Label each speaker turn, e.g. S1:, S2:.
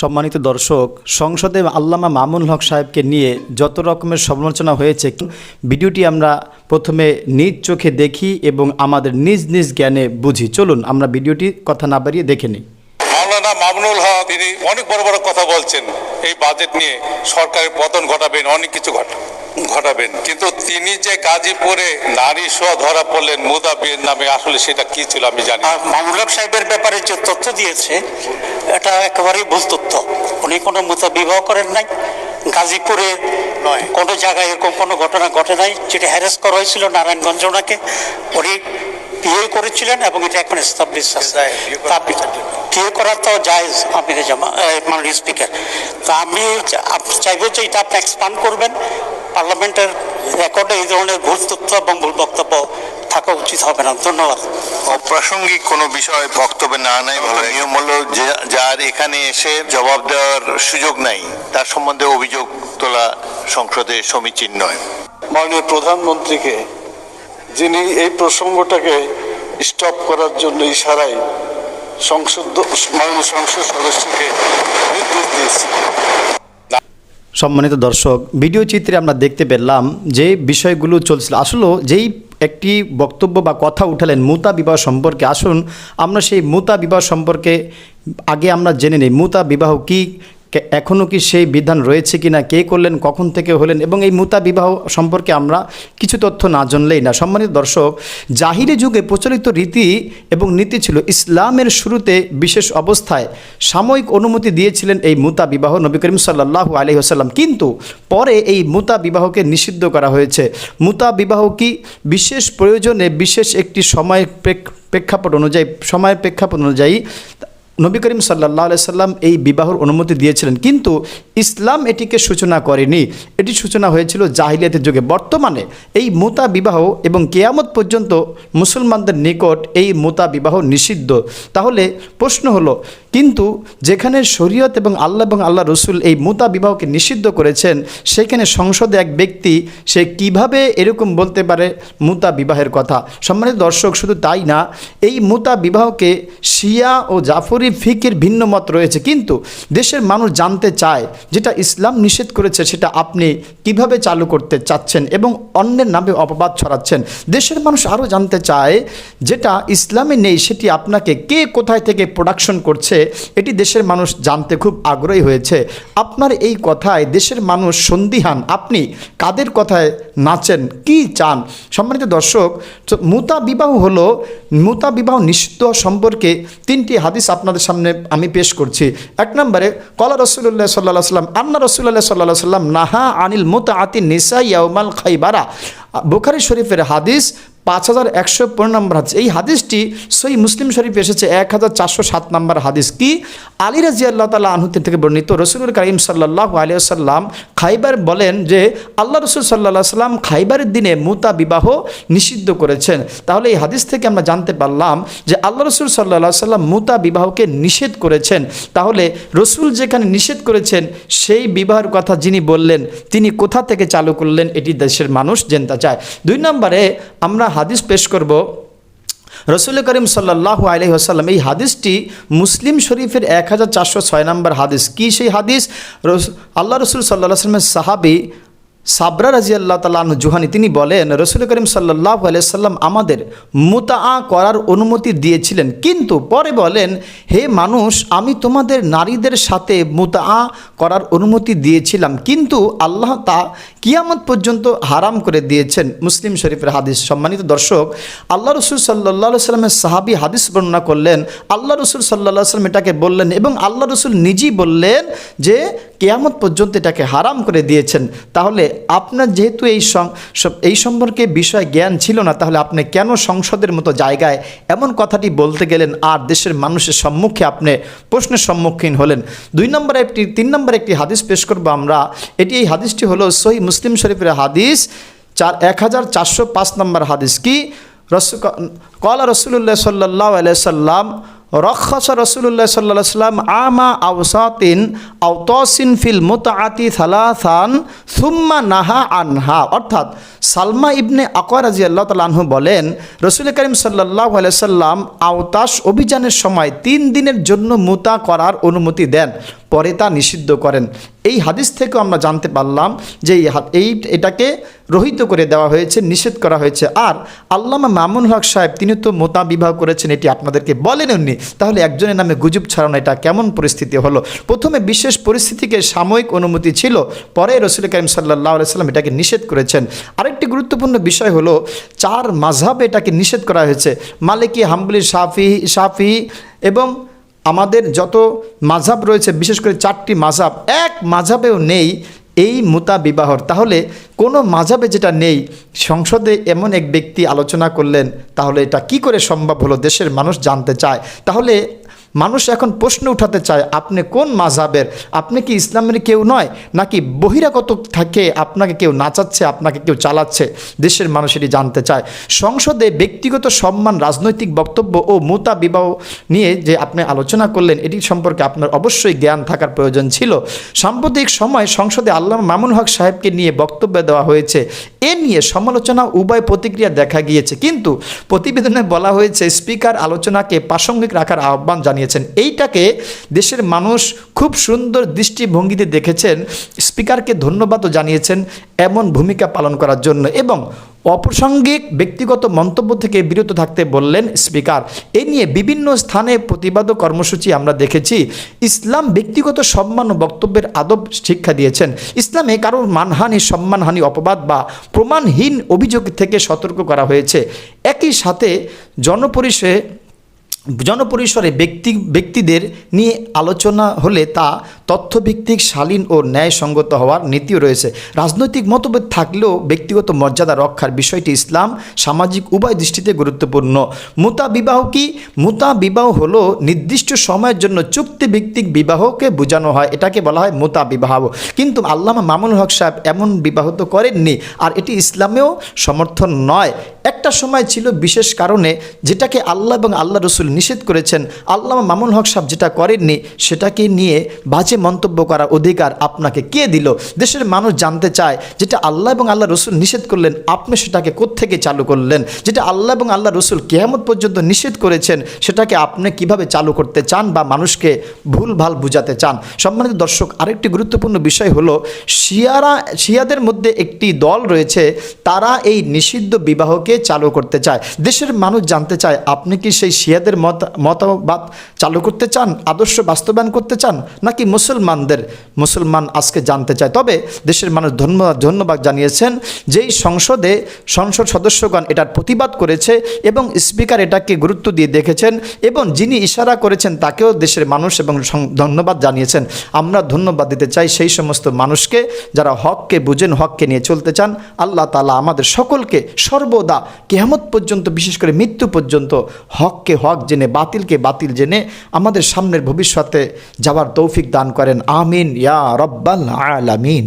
S1: সম্মানিত দর্শক, সংসদে আল্লামা মামুনুল হক সাহেবকে নিয়ে যত রকমের সমালোচনা হয়েছে, ভিডিওটি আমরা প্রথমে নিজ চোখে দেখি এবং আমাদের নিজ নিজ জ্ঞানে বুঝি। চলুন আমরা ভিডিওটি কথা না বাড়িয়ে দেখে নিই।
S2: মাওলানা মামুনুল হক তিনি অনেক বড় বড় কথা বলছেন, এই বাজেট নিয়ে সরকারের পতন ঘটাবেন, অনেক কিছু ঘটাবেন, কিন্তু তিনি যে গাজীপুরে নারী সহ ধরা পড়লেন মুদাবির নামে, আসলে সেটা কি ছিল আমি জানি।
S3: আর মামুনুল হক সাহেবের ব্যাপারে যে তথ্য দিয়েছে এটা একেবারেই ভুল তথ্য। উনি কোনো বিবাহ করেন নাই, গাজীপুরে কোনো জায়গায় এরকম কোনো ঘটনা ঘটে নাই। যেটা হ্যারেস করা হয়েছিল নারায়ণগঞ্জ, ওনাকে উনি বিয়ে করেছিলেন এবং এটা এখন এস্টাবলিশ আছে। বিয়ে করা তো জায়েজ, আমিরে জামা মাননীয় স্পিকার। তা আমি চাইবো যে এটা আপনি এক্সপান্ড করবেন। পার্লামেন্টের রেকর্ডে এই ধরনের ভুল তথ্য এবং ভুল বক্তব্য থাকা উচিত হবে না। ধন্যবাদ।
S4: অপ্রাসঙ্গিক কোনো বিষয় বক্তব্য না নেয় ভালো। নিয়ম হলো যার এখানে এসে জবাব দেওয়ার সুযোগ নাই তার সম্বন্ধে অভিযোগ তোলা সংসদে সমীচীন নয়।
S5: মাননীয় প্রধানমন্ত্রীকে, যিনি এই প্রসঙ্গটাকে স্টপ করার জন্য ইশারায় মাননীয় সংসদ সদস্যকে নির্দেশ দিয়েছে।
S1: সম্মানিত দর্শক, ভিডিও চিত্রে আমরা দেখতে পেলাম যে বিষয়গুলো চলছিল। আসলে যেই একটি বক্তব্য বা কথা উঠালেন মুতা বিবাহ সম্পর্কে, আসুন আমরা সেই মুতা বিবাহ সম্পর্কে আগে আমরা জেনে নিই। মুতা বিবাহ কি, এখনও কি সেই বিধান রয়েছে কিনা, কে করলেন, কখন থেকে হলেন, এবং এই মুতা বিবাহ সম্পর্কে আমরা কিছু তথ্য না জানলেই না। সম্মানিত দর্শক, জাহিরি যুগে প্রচলিত রীতি এবং নীতি ছিল ইসলামের শুরুতে বিশেষ অবস্থায় সাময়িক অনুমতি দিয়েছিলেন এই মুতা বিবাহ নবী করিম সাল্লাল্লাহু আলাইহি ওয়াসাল্লাম, কিন্তু পরে এই মুতা বিবাহকে নিষিদ্ধ করা হয়েছে। মুতা বিবাহ কি বিশেষ প্রয়োজনে বিশেষ একটি সময়ের প্রেক্ষাপট অনুযায়ী নবী করিম সাল্লাল্লাহু আলাইহি সাল্লাম এই বিবাহর অনুমতি দিয়েছিলেন, কিন্তু ইসলাম এটিকে সূচনা করেনি। এটি সূচনা হয়েছিল জাহিলিয়াতের যুগে। বর্তমানে এই মুতা বিবাহ এবং কিয়ামত পর্যন্ত মুসলমানদের নিকট এই মুতা বিবাহ নিষিদ্ধ। তাহলে প্রশ্ন হলো, কিন্তু যেখানে শরীয়ত এবং আল্লাহ রসুল এই মুতা বিবাহকে নিষিদ্ধ করেছেন, সেখানে সংসদে এক ব্যক্তি সে কিভাবে এরকম বলতে পারে মুতা বিবাহের কথা? সম্মানিত দর্শক, শুধু তাই না, এই মুতা বিবাহকে শিয়া ও জাফরি ফিকের ভিন্ন মত রয়েছে, কিন্তু দেশের মানুষ জানতে চায় যেটা ইসলাম নিষেধ করেছে সেটা আপনি কিভাবে চালু করতে চাচ্ছেন এবং অন্যের নামে অপবাদ ছড়াচ্ছেন। দেশের মানুষ আরও জানতে চায় যেটা ইসলামে নেই সেটি আপনাকে কে কোথায় থেকে প্রোডাকশন করছে, এটি দেশের মানুষ জানতে খুব আগ্রহী হয়েছে। আপনার এই কথায় দেশের মানুষ সন্দিহান, আপনি কাদের কথায় নাচেন, কি চান? সম্মানিত দর্শক, মুতা বিবাহ নিষিদ্ধ সম্পর্কে 3টি হাদিস আপনাদের সামনে আমি পেশ করছি। 1 নম্বরে, কলা রাসূলুল্লাহ সাল্লাল্লাহু আলাইহি ওয়াসাল্লাম আন্না রাসূলুল্লাহ সাল্লাল্লাহু আলাইহি ওয়াসাল্লাম নাহা আনিল মুতআতি নিসা ইয়াউমাল খাইবারা। বুখারী শরীফের হাদিস 5115 নম্বর হাদিস। এই হাদিসটি সহিহ মুসলিম শরীফে এসেছে 1407 নম্বর হাদিস। কি? আলী রাদিয়াল্লাহু তাআলা আনহু থেকে বর্ণিত, রাসূলুল কারীম সাল্লাল্লাহু আলাইহি ওয়াসাল্লাম খাইবার বলেন যে আল্লাহ রাসূল সাল্লাল্লাহু আলাইহি ওয়াসাল্লাম খাইবারের দিনে মুতা বিবাহ নিষিদ্ধ করেছেন। তাহলে এই হাদিস থেকে আমরা জানতে পারলাম যে আল্লাহ রাসূল সাল্লাল্লাহু আলাইহি ওয়াসাল্লাম মুতা বিবাহকে নিষেধ করেছেন। তাহলে রাসূল যেখানে নিষেধ করেছেন সেই বিবাহের কথা যিনি বললেন তিনি কোথা থেকে চালু করলেন, এটি দেশের মানুষ জানতে চায়। 2 নম্বরে আমরা হাদিস পেশ করব রাসূল করিম সাল্লাল্লাহু আলাইহি ওয়াসাল্লাম। এই হাদিসটি মুসলিম শরীফের 1406 নম্বর হাদিস। কি সেই হাদিস? আল্লাহ রাসূল সাল্লাল্লাহু আলাইহি ওয়াসাল্লামের সাহাবী সাবরা রাদিয়াল্লাহু তাআলা আনহু জুহানি তিনি বলেন, রাসূল করিম সাল্লাল্লাহু আলাইহি ওয়াসাল্লাম আমাদের মুতাআ করার অনুমতি দিয়েছিলেন, কিন্তু পরে বলেন, হে মানুষ, আমি তোমাদের নারীদের সাথে মুতাআ করার অনুমতি দিয়েছিলাম, কিন্তু আল্লাহ তা কিয়ামত পর্যন্ত হারাম করে দিয়েছেন। মুসলিম শরীফের হাদিস। সম্মানিত দর্শক, আল্লাহ রাসূল সাল্লাল্লাহু আলাইহি ওয়াসাল্লামের সাহাবী হাদিস বর্ণনা করলেন, আল্লাহ রাসূল সাল্লাল্লাহু আলাইহি ওয়াসাল্লাম এটাকে বললেন এবং আল্লাহ রাসূল নিজেই বললেন যে কিয়ামত পর্যন্ত এটাকে হারাম করে দিয়েছেন। তাহলে আপনার যেহেতু এই সম্পর্কে বিষয় জ্ঞান ছিল না, তাহলে আপনি কেন সংসদের মতো জায়গায় এমন কথাটি বলতে গেলেন আর দেশের মানুষের সম্মুখে আপনি প্রশ্নের সম্মুখীন হলেন? 3 নম্বরে একটি হাদিস পেশ করব আমরা। এই হাদিসটি হলো সহিহ মুসলিম শরীফের হাদিস 1405 নম্বর হাদিস। কি? কলা রাসূলুল্লাহ সাল্লাল্লাহু আলাইহি ওয়াসাল্লাম রক্ষাসা রসুল্লাহ সাল্লাহ সাল্লাম আমা আওসাতিন আওতাসিন ফিল মুতাআতি সালাসান সুম্মা নাহা আনহা। অর্থাৎ সালমা ইবনে আকওয়া রাদিয়াল্লাহু তাআলা আনহু বলেন, রসুল করিম সাল্লাল্লাহু আলাইহি সাল্লাম আওতাস অভিযানের সময় 3 দিনের জন্য মুতা করার অনুমতি দেন, পরে তা নিষিদ্ধ করেন। এই হাদিস থেকেও আমরা জানতে পারলাম যে এটাকে রহিত করে দেওয়া হয়েছে, নিষেধ করা হয়েছে। আর আল্লামা মামুন হক সাহেব তিনি তো মোতা বিবাহ করেছেন, এটি আপনাদেরকে বলেননি, তাহলে একজনের নামে গুজব ছড়ানো এটা কেমন পরিস্থিতি হলো? প্রথমে বিশেষ পরিস্থিতিকে সাময়িক অনুমতি ছিল, পরে রসুল করিম সাল্লাল্লাহু আলাইহি সাল্লাম এটাকে নিষেধ করেছেন। আরেকটি গুরুত্বপূর্ণ বিষয় হলো 4 মাযহাবে এটাকে নিষেধ করা হয়েছে, মালিকি, হাম্বলি, শাফিঈ এবং আমাদের যত মাযহাব রয়েছে, বিশেষ করে 4টি মাযহাব, এক মাযহাবেও নেই এই মুতা বিবাহর। তাহলে কোনো মাযহাবে যেটা নেই, সংসদে এমন এক ব্যক্তি আলোচনা করলেন, তাহলে এটা কি করে সম্ভব হলো? দেশের মানুষ জানতে চায়। তাহলে মানুষ এখন প্রশ্ন উঠাতে চায়, আপনি কোন মাযহাবের? আপনি কি ইসলামের কেউ নয়, নাকি বহিরাগত থাকে আপনাকে কেউ নাচাচ্ছে, আপনাকে কেউ চালাচ্ছে? দেশের মানুষ এটি জানতে চায়। সংসদে ব্যক্তিগত সম্মান, রাজনৈতিক বক্তব্য ও মুতা বিবাহ নিয়ে যে আপনি আলোচনা করলেন, এটি সম্পর্কে আপনার অবশ্যই জ্ঞান থাকার প্রয়োজন ছিল। সাম্প্রতিক সময় সংসদে আল্লামা মামুন হক সাহেবকে নিয়ে বক্তব্য দেওয়া হয়েছে, এ নিয়ে সমালোচনা, উভয় প্রতিক্রিয়া দেখা গিয়েছে। কিন্তু প্রতিবেদনে বলা হয়েছে স্পিকার আলোচনাকে প্রাসঙ্গিক রাখার আহ্বান জানিয়েছেন। এইটাকে দেশের মানুষ খুব সুন্দর দৃষ্টিভঙ্গিতে দেখেছেন, স্পিকারকে ধন্যবাদও জানিয়েছেন এমন ভূমিকা পালন করার জন্য, এবং অপ্রাসঙ্গিক ব্যক্তিগত মন্তব্য থেকে বিরত থাকতে বললেন স্পিকার। এ নিয়ে বিভিন্ন স্থানে প্রতিবাদ কর্মসূচি আমরা দেখেছি। ইসলাম ব্যক্তিগত সম্মান ও বক্তব্যের আদব শিক্ষা দিয়েছেন। ইসলামে কারোর মানহানি, সম্মানহানি, অপবাদ বা প্রমাণহীন অভিযোগ থেকে সতর্ক করা হয়েছে। একই সাথে জনপরিসরে ব্যক্তিদের নিয়ে আলোচনা হলে তা তথ্যভিত্তিক, শালীন ও ন্যায়সঙ্গত হওয়ার নীতিও রয়েছে। রাজনৈতিক মতভেদ থাকলেও ব্যক্তিগত মর্যাদা রক্ষার বিষয়টি ইসলাম সামাজিক উভয় দৃষ্টিতে গুরুত্বপূর্ণ। মুতা বিবাহ কি? মুতা বিবাহ হলো নির্দিষ্ট সময়ের জন্য চুক্তিভিত্তিক বিবাহকে বোঝানো হয়, এটাকে বলা হয় মুতা বিবাহ। কিন্তু আল্লামা মামুন হক সাহেব এমন বিবাহ তো করেননি, আর এটি ইসলামেও সমর্থন নয়। একটা সময় ছিল বিশেষ কারণে যেটাকে আল্লাহ এবং আল্লাহ রসুল নিষেধ করেছেন, আল্লামা মামুন হক সাহেব যেটা করেননি, সেটাকে নিয়ে বাজে মন্তব্য করার অধিকার আপনাকে কে দিল? দেশের মানুষ জানতে চায়, যেটা আল্লাহ এবং আল্লাহ রসুল নিষেধ করলেন, আপনি সেটাকে কোত্থেকে চালু করলেন? যেটা আল্লাহ এবং আল্লাহ রসুল কিয়ামত পর্যন্ত নিষেধ করেছেন, সেটাকে আপনি কিভাবে চালু করতে চান বা মানুষকে ভুলভাল বুঝাতে চান? সম্মানিত দর্শক, আরেকটি গুরুত্বপূর্ণ বিষয় হলো শিয়াদের মধ্যে একটি দল রয়েছে, তারা এই নিষিদ্ধ বিবাহকে চালু করতে চায়। দেশের মানুষ জানতে চায়, আপনি কি সেই শিয়াদের মতবাদ চালু করতে চান, আদর্শ বাস্তবায়ন করতে চান, নাকি মুসলমান আজকে জানতে চায়। তবে দেশের মানুষ ধন্যবাদ জানিয়েছেন যেই সংসদ সদস্যগণ এটার প্রতিবাদ করেছে এবং স্পিকার এটাকে গুরুত্ব দিয়ে দেখেছেন, এবং যিনি ইশারা করেছেন তাকেও দেশের মানুষ এবং ধন্যবাদ জানিয়েছেন। আমরা ধন্যবাদ দিতে চাই সেই সমস্ত মানুষকে যারা হককে বুঝেন, হককে নিয়ে চলতে চান। আল্লাহ তাআলা আমাদের সকলকে সর্বদা কিয়ামত পর্যন্ত, বিশেষ করে মৃত্যু পর্যন্ত হককে হক জেনে, বাতিলকে বাতিল জেনে আমাদের সামনের ভবিষ্যতে যাওয়ার তৌফিক দান করেন। আমিন ইয়া রাব্বাল আলামিন।